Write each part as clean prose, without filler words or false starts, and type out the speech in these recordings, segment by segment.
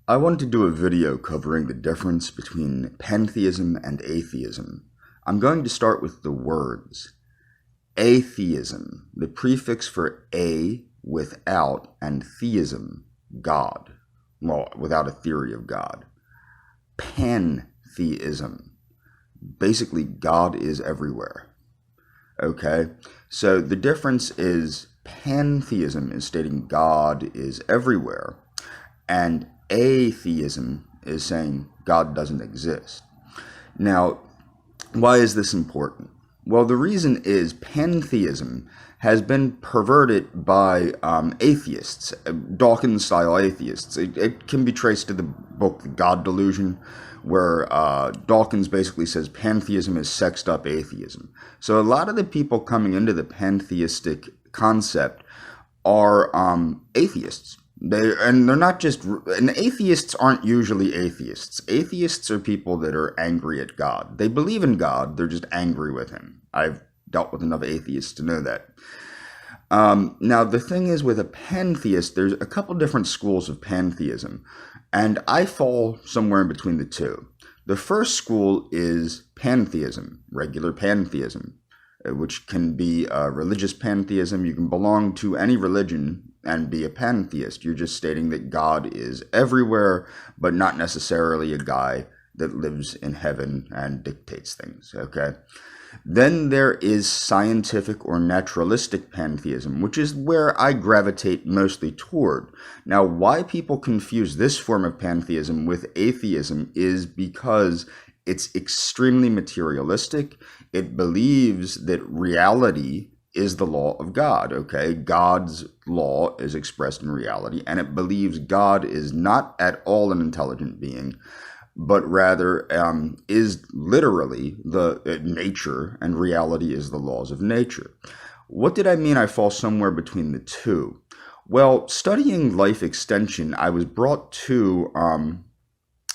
I want to do a video covering the difference between pantheism and atheism. I'm going to start with the words. Atheism, the prefix for a, without, and theism, God. Well, without a theory of God. Pantheism, basically God is everywhere. Okay, so the difference is pantheism is stating God is everywhere, and atheism is saying God doesn't exist. Now, why is this important? Well, the reason is pantheism has been perverted by atheists, Dawkins-style atheists. It can be traced to the book The God Delusion, where Dawkins basically says pantheism is sexed up atheism. So a lot of the people coming into the pantheistic concept are atheists. They're not just, and atheists aren't usually atheists. Atheists are people that are angry at God. They believe in God, they're just angry with him. I've dealt with enough atheists to know that. Now, the thing is, with a pantheist, there's a couple different schools of pantheism, and I fall somewhere in between the two. The first school is pantheism, regular pantheism, which can be religious pantheism. You can belong to any religion and be a pantheist. You're just stating that God is everywhere, but not necessarily a guy that lives in heaven and dictates things, okay? Then there is scientific or naturalistic pantheism, which is where I gravitate mostly toward. Now, why people confuse this form of pantheism with atheism is because it's extremely materialistic. It believes that reality is the law of God, okay? God's law is expressed in reality, and it believes God is not at all an intelligent being, but rather is literally the nature, and reality is the laws of nature. What did I mean I fall somewhere between the two? Well, studying life extension, I was brought to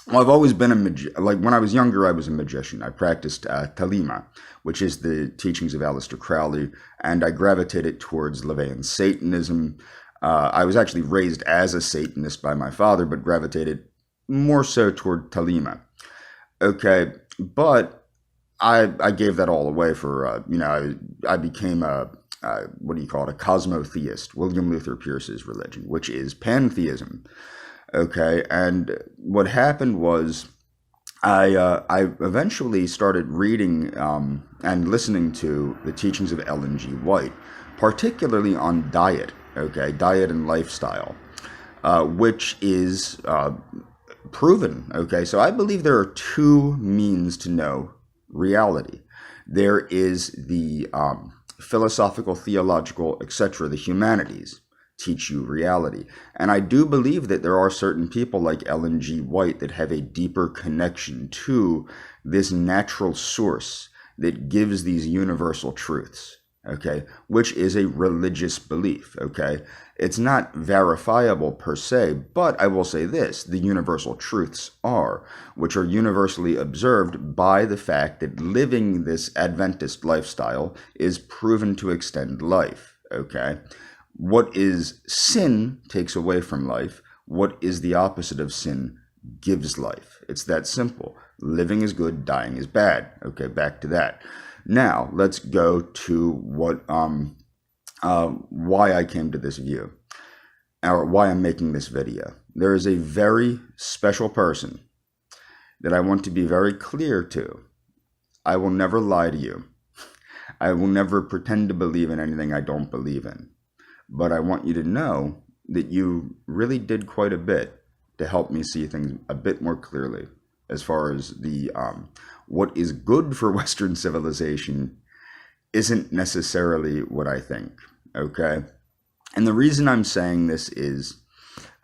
I've always been like when I was younger, I was a magician. I practiced Talima, which is the teachings of Aleister Crowley, and I gravitated towards LaVeyan Satanism. I was actually raised as a Satanist by my father, but gravitated more so toward Talima. Okay, but I gave that all away for, I became a cosmotheist, William Luther Pierce's religion, which is pantheism. Okay, and what happened was I eventually started reading and listening to the teachings of Ellen G. White, particularly on diet, okay, diet and lifestyle, which is proven, okay? So I believe there are two means to know reality. There is the philosophical, theological, etc., the humanities teach you reality. And I do believe that there are certain people like Ellen G. White that have a deeper connection to this natural source that gives these universal truths, okay, which is a religious belief, okay? It's not verifiable per se, but I will say this, the universal truths are, which are universally observed by the fact that living this Adventist lifestyle is proven to extend life, okay? What is sin takes away from life. What is the opposite of sin gives life. It's that simple. Living is good, dying is bad. Okay, back to that. Now, let's go to what why I came to this view, or why I'm making this video. There is a very special person that I want to be very clear to. I will never lie to you. I will never pretend to believe in anything I don't believe in. But I want you to know that you really did quite a bit to help me see things a bit more clearly as far as the what is good for Western civilization isn't necessarily what I think, okay? And the reason I'm saying this is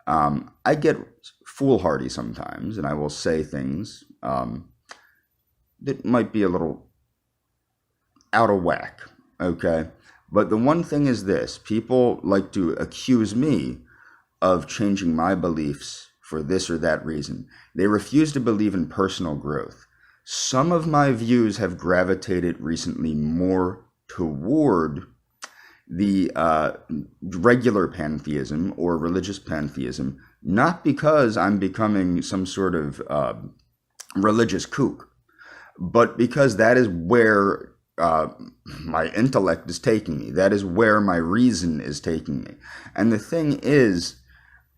I get foolhardy sometimes, and I will say things that might be a little out of whack, okay? But the one thing is this, people like to accuse me of changing my beliefs for this or that reason. They refuse to believe in personal growth. Some of my views have gravitated recently more toward the regular pantheism or religious pantheism not because I'm becoming some sort of religious kook, but because that is where my intellect is taking me. That is where my reason is taking me. And the thing is,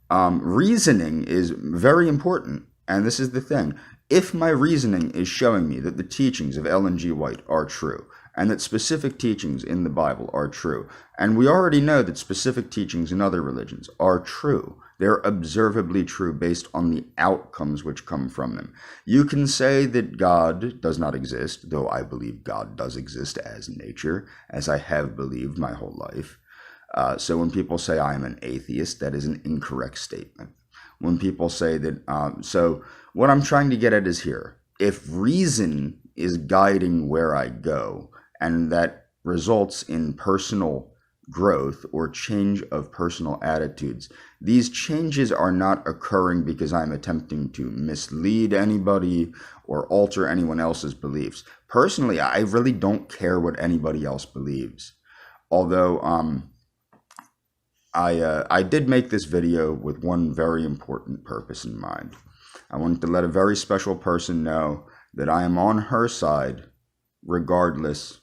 reasoning is very important. And this is the thing. If my reasoning is showing me that the teachings of Ellen G. White are true, and that specific teachings in the Bible are true, and we already know that specific teachings in other religions are true, they're observably true based on the outcomes which come from them. You can say that God does not exist, though I believe God does exist as nature, as I have believed my whole life. So when people say I am an atheist, that is an incorrect statement. When people say that, so what I'm trying to get at is here. If reason is guiding where I go, and that results in personal growth or change of personal attitudes, these changes are not occurring because I'm attempting to mislead anybody or alter anyone else's beliefs. Personally, I really don't care what anybody else believes. Although, I did make this video with one very important purpose in mind. I wanted to let a very special person know that I am on her side regardless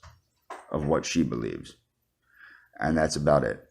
of what she believes. And that's about it.